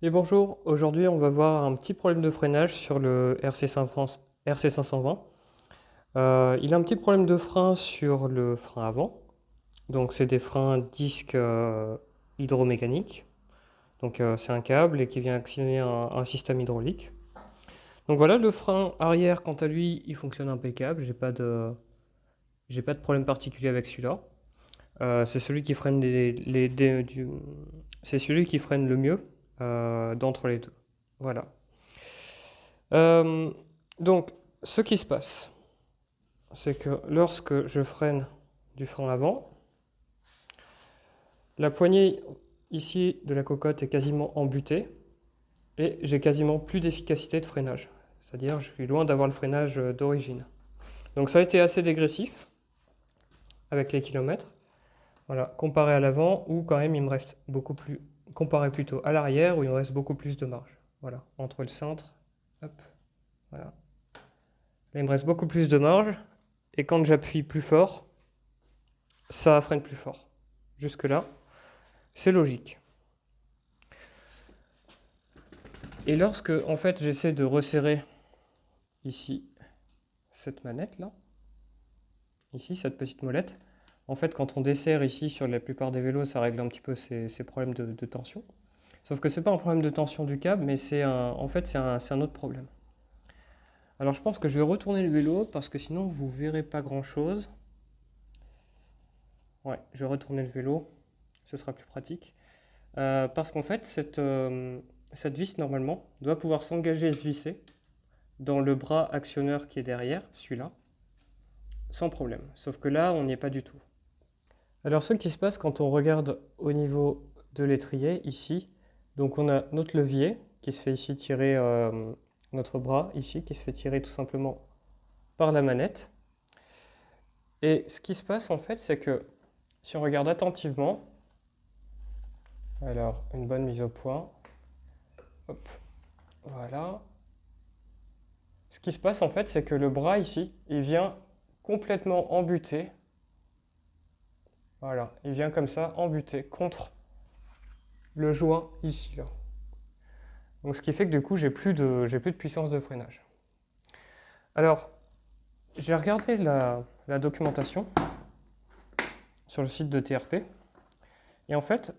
Et bonjour, aujourd'hui on va voir un petit problème de freinage sur le RC520. Il a un petit problème de frein sur le frein avant, donc c'est des freins disques hydromécaniques, donc c'est un câble et qui vient actionner un système hydraulique. Donc voilà, le frein arrière quant à lui il fonctionne impeccable, j'ai pas de problème particulier avec celui-là. C'est celui qui freine c'est celui qui freine le mieux d'entre les deux. Voilà. Euh, donc, ce qui se passe, c'est que lorsque je freine du frein avant, la poignée ici de la cocotte est quasiment embutée et j'ai quasiment plus d'efficacité de freinage. C'est-à-dire, je suis loin d'avoir le freinage d'origine. Donc, ça a été assez dégressif avec les kilomètres. Voilà, comparé à l'avant, où quand même il me reste beaucoup plus. Comparé plutôt à l'arrière, où il me reste beaucoup plus de marge. Voilà, entre le cintre, hop, voilà. Là, il me reste beaucoup plus de marge, et quand j'appuie plus fort, ça freine plus fort. Jusque-là, c'est logique. Et lorsque, en fait, j'essaie de resserrer ici cette manette-là, ici, cette petite molette, en fait, quand on desserre ici sur la plupart des vélos, ça règle un petit peu ces problèmes de tension. Sauf que c'est pas un problème de tension du câble, mais en fait, c'est un autre problème. Alors, je pense que je vais retourner le vélo parce que sinon, vous verrez pas grand-chose. Ouais, je vais retourner le vélo, ce sera plus pratique. Parce qu'en fait, cette vis, normalement, doit pouvoir s'engager et se visser dans le bras actionneur qui est derrière, celui-là, sans problème. Sauf que là, on n'y est pas du tout. Alors, ce qui se passe quand on regarde au niveau de l'étrier, ici, donc on a notre levier qui se fait ici tirer, notre bras ici, qui se fait tirer tout simplement par la manette. Et ce qui se passe en fait, c'est que si on regarde attentivement, alors une bonne mise au point, hop, voilà. Ce qui se passe en fait, c'est que le bras ici, il vient complètement embuter. Voilà, il vient comme ça embuter contre le joint ici là. Donc ce qui fait que du coup, j'ai plus de puissance de freinage. Alors, j'ai regardé la documentation sur le site de TRP. Et en fait,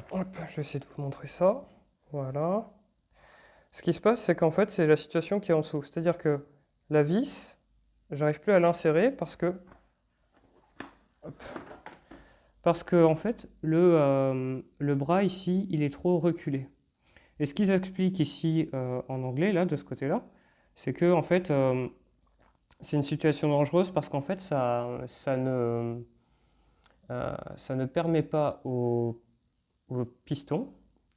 hop, je vais essayer de vous montrer ça. Voilà. Ce qui se passe, c'est qu'en fait, c'est la situation qui est en dessous. C'est-à-dire que la vis, j'arrive plus à l'insérer hop, parce que en fait, le bras ici, il est trop reculé. Et ce qu'ils expliquent ici en anglais, là, de ce côté-là, c'est que en fait, c'est une situation dangereuse parce qu'en fait, ça ne permet pas au piston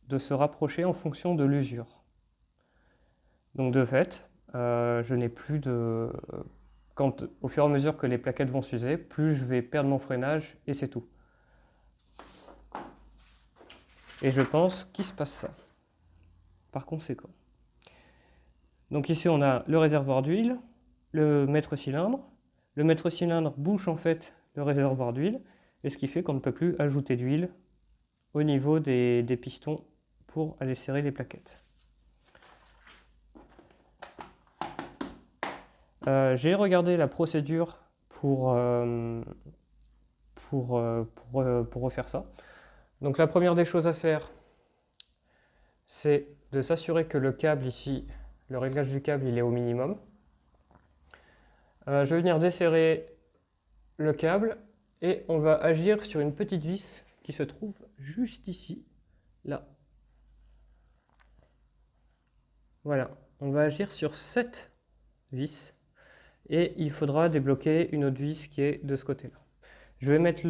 de se rapprocher en fonction de l'usure. Donc de fait, je n'ai plus de... au fur et à mesure que les plaquettes vont s'user, plus je vais perdre mon freinage et c'est tout. Et je pense qu'il se passe ça, par conséquent. Donc ici on a le réservoir d'huile, le maître-cylindre. Le maître-cylindre bouche en fait le réservoir d'huile, et ce qui fait qu'on ne peut plus ajouter d'huile au niveau des pistons pour aller serrer les plaquettes. J'ai regardé la procédure pour refaire ça. Donc la première des choses à faire, c'est de s'assurer que le câble ici, le réglage du câble, il est au minimum. Je vais venir desserrer le câble et on va agir sur une petite vis qui se trouve juste ici, là. Voilà, on va agir sur cette vis et il faudra débloquer une autre vis qui est de ce côté-là. Je vais mettre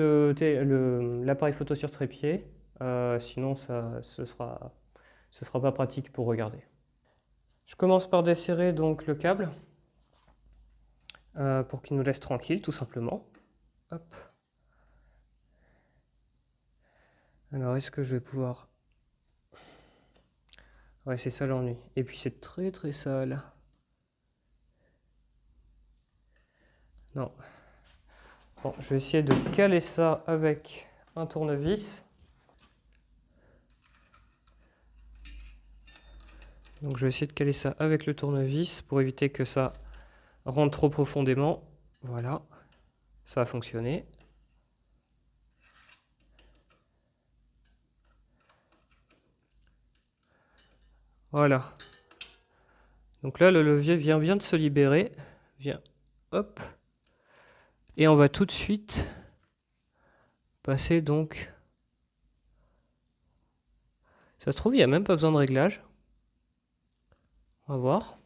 l'appareil photo sur trépied, sinon ce sera pas pratique pour regarder. Je commence par desserrer donc le câble pour qu'il nous laisse tranquille tout simplement. Hop. Alors est-ce que je vais pouvoir... Ouais, c'est ça l'ennui. Et puis c'est très très sale. Non. Bon, je vais essayer de caler ça avec un tournevis. Donc je vais essayer de caler ça avec le tournevis pour éviter que ça rentre trop profondément. Voilà, ça a fonctionné. Voilà. Donc là, le levier vient bien de se libérer. Viens, hop. Et on va tout de suite passer donc... Ça se trouve, il n'y a même pas besoin de réglage. On va voir.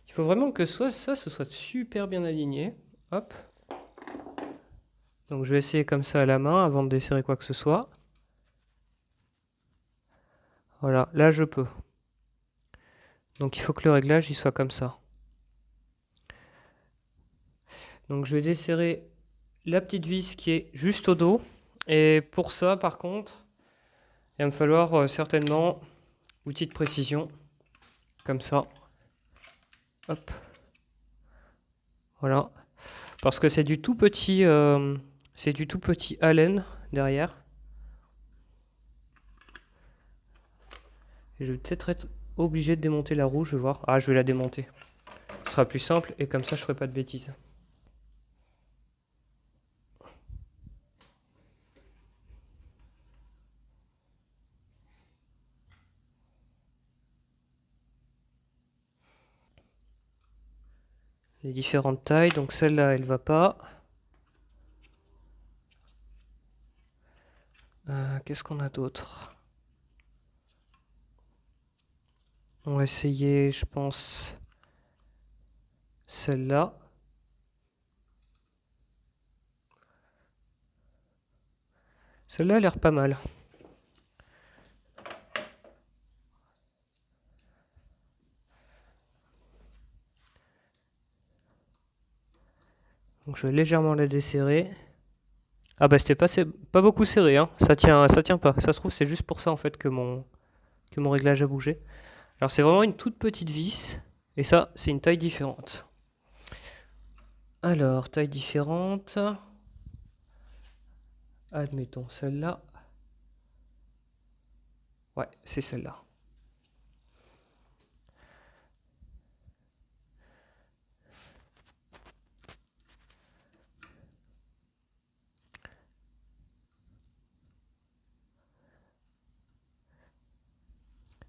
Il faut vraiment que ça se soit super bien aligné. Hop. Donc je vais essayer comme ça à la main avant de desserrer quoi que ce soit. Voilà, là je peux. Donc il faut que le réglage il soit comme ça. Donc je vais desserrer la petite vis qui est juste au dos. Et pour ça par contre, il va me falloir certainement outil de précision. Comme ça. Hop. Voilà. Parce que c'est du tout petit Allen derrière. Et je vais peut-être être obligé de démonter la roue, je vais voir. Ah, je vais la démonter. Ce sera plus simple et comme ça je ferai pas de bêtises. Les différentes tailles, donc celle-là elle va pas. Qu'est-ce qu'on a d'autre? On va essayer, je pense, celle-là. Celle-là a l'air pas mal. Donc je vais légèrement la desserrer. Ah bah c'était pas beaucoup serré, hein. Ça tient pas. Ça se trouve c'est juste pour ça en fait que mon réglage a bougé. Alors c'est vraiment une toute petite vis. Et ça, c'est une taille différente. Alors, taille différente. Admettons celle-là. Ouais, c'est celle-là.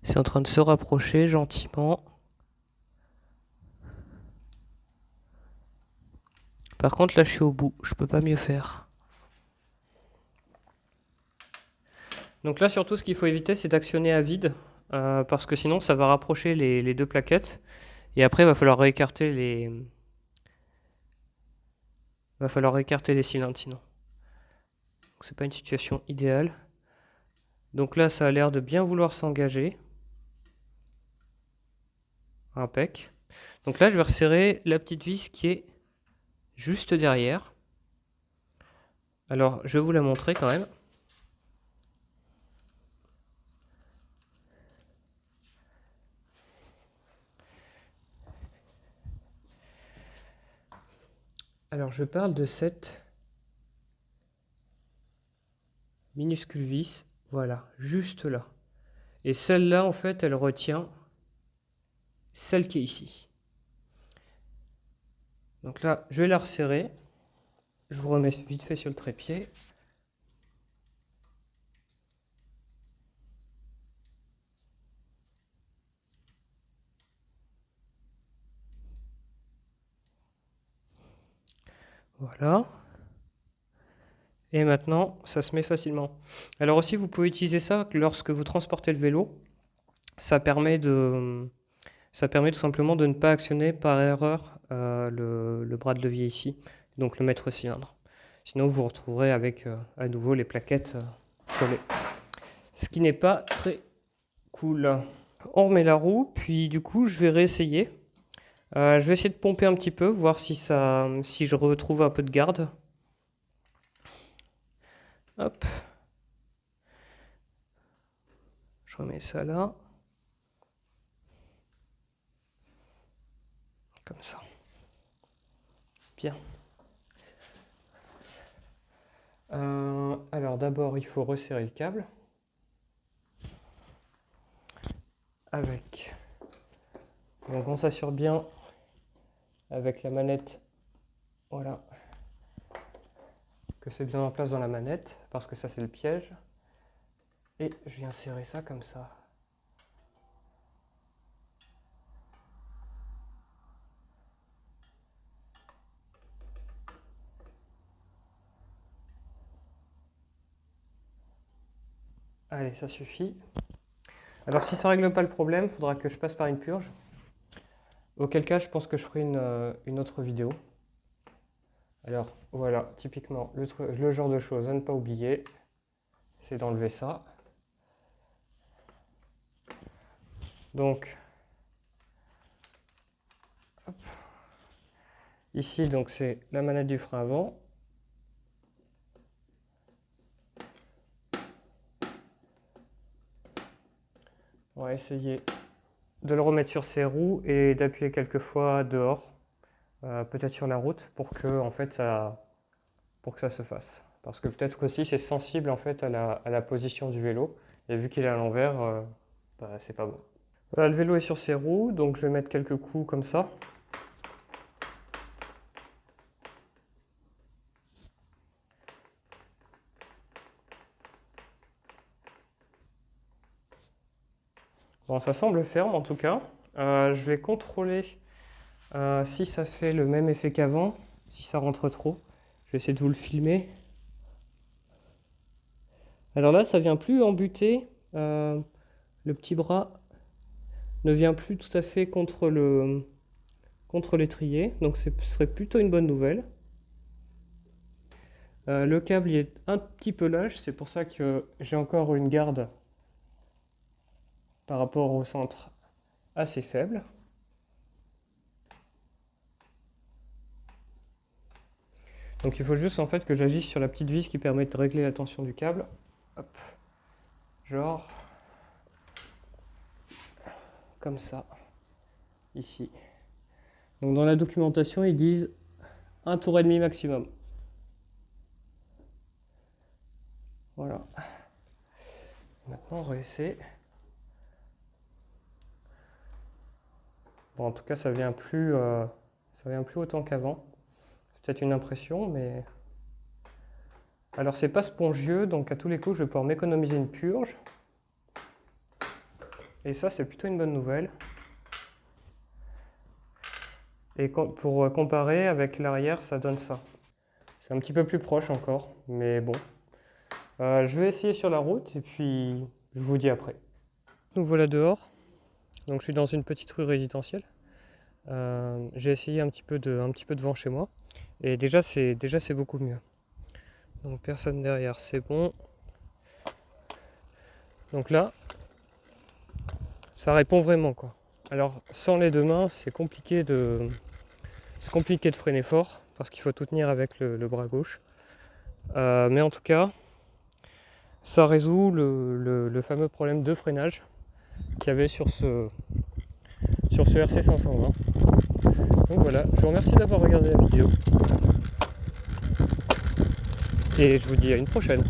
C'est en train de se rapprocher gentiment. Par contre, là, je suis au bout. Je peux pas mieux faire. Donc là, surtout, ce qu'il faut éviter, c'est d'actionner à vide. Parce que sinon, ça va rapprocher les deux plaquettes. Et après, il va falloir réécarter les... cylindres sinon. C'est pas une situation idéale. Donc là, ça a l'air de bien vouloir s'engager. Impec. Donc là, je vais resserrer la petite vis qui est juste derrière. Alors, je vais vous la montrer quand même. Alors, je parle de cette minuscule vis, voilà, juste là. Et celle-là, en fait, elle retient celle qui est ici. Donc là, je vais la resserrer. Je vous remets vite fait sur le trépied. Voilà. Et maintenant, ça se met facilement. Alors aussi, vous pouvez utiliser ça lorsque vous transportez le vélo. Ça permet tout simplement de ne pas actionner par erreur le bras de levier ici, donc le maître cylindre. Sinon, vous vous retrouverez avec à nouveau les plaquettes collées. Ce qui n'est pas très cool. On remet la roue, puis du coup, je vais réessayer. Je vais essayer de pomper un petit peu, voir si je retrouve un peu de garde. Hop. Je remets ça là. Comme ça. Bien. Alors d'abord, il faut resserrer le câble. avec. Donc on s'assure bien avec la manette, voilà, que c'est bien en place dans la manette, parce que ça c'est le piège. Et je viens serrer ça comme ça. Allez, ça suffit. Alors si ça ne règle pas le problème, il faudra que je passe par une purge. Auquel cas, je pense que je ferai une autre vidéo. Alors voilà, typiquement, le genre de choses à ne pas oublier, c'est d'enlever ça. Donc, hop. Ici, donc c'est la manette du frein avant. On va essayer de le remettre sur ses roues et d'appuyer quelques fois dehors, peut-être sur la route, pour que, en fait, pour que ça se fasse. Parce que peut-être qu'aussi c'est sensible en fait à la position du vélo, et vu qu'il est à l'envers, bah, c'est pas bon. Voilà, le vélo est sur ses roues, donc je vais mettre quelques coups comme ça. Bon, ça semble ferme en tout cas. Je vais contrôler si ça fait le même effet qu'avant, si ça rentre trop. Je vais essayer de vous le filmer. Alors là, ça vient plus embuter. Le petit bras ne vient plus tout à fait contre l'étrier, donc ce serait plutôt une bonne nouvelle. Le câble il est un petit peu lâche, c'est pour ça que j'ai encore une garde par rapport au centre assez faible. Donc il faut juste en fait que j'agisse sur la petite vis qui permet de régler la tension du câble. Hop. Genre comme ça, ici. Donc dans la documentation ils disent 1 tour et demi maximum. Voilà. Maintenant on va essayer. Bon, en tout cas ça vient plus autant qu'avant. C'est peut-être une impression, mais... Alors c'est pas spongieux, donc à tous les coups je vais pouvoir m'économiser une purge. Et ça c'est plutôt une bonne nouvelle. Et pour comparer avec l'arrière, ça donne ça. C'est un petit peu plus proche encore, mais bon. Je vais essayer sur la route et puis je vous dis après. Nous voilà dehors. Donc je suis dans une petite rue résidentielle. J'ai essayé un petit peu de vent chez moi. Et déjà c'est beaucoup mieux. Donc personne derrière, c'est bon. Donc là, ça répond vraiment quoi. Alors sans les deux mains, c'est compliqué de freiner fort parce qu'il faut tout tenir avec le bras gauche. Mais en tout cas, ça résout le fameux problème de freinage qu'il y avait sur ce RC 520. Donc voilà, je vous remercie d'avoir regardé la vidéo. Et je vous dis à une prochaine.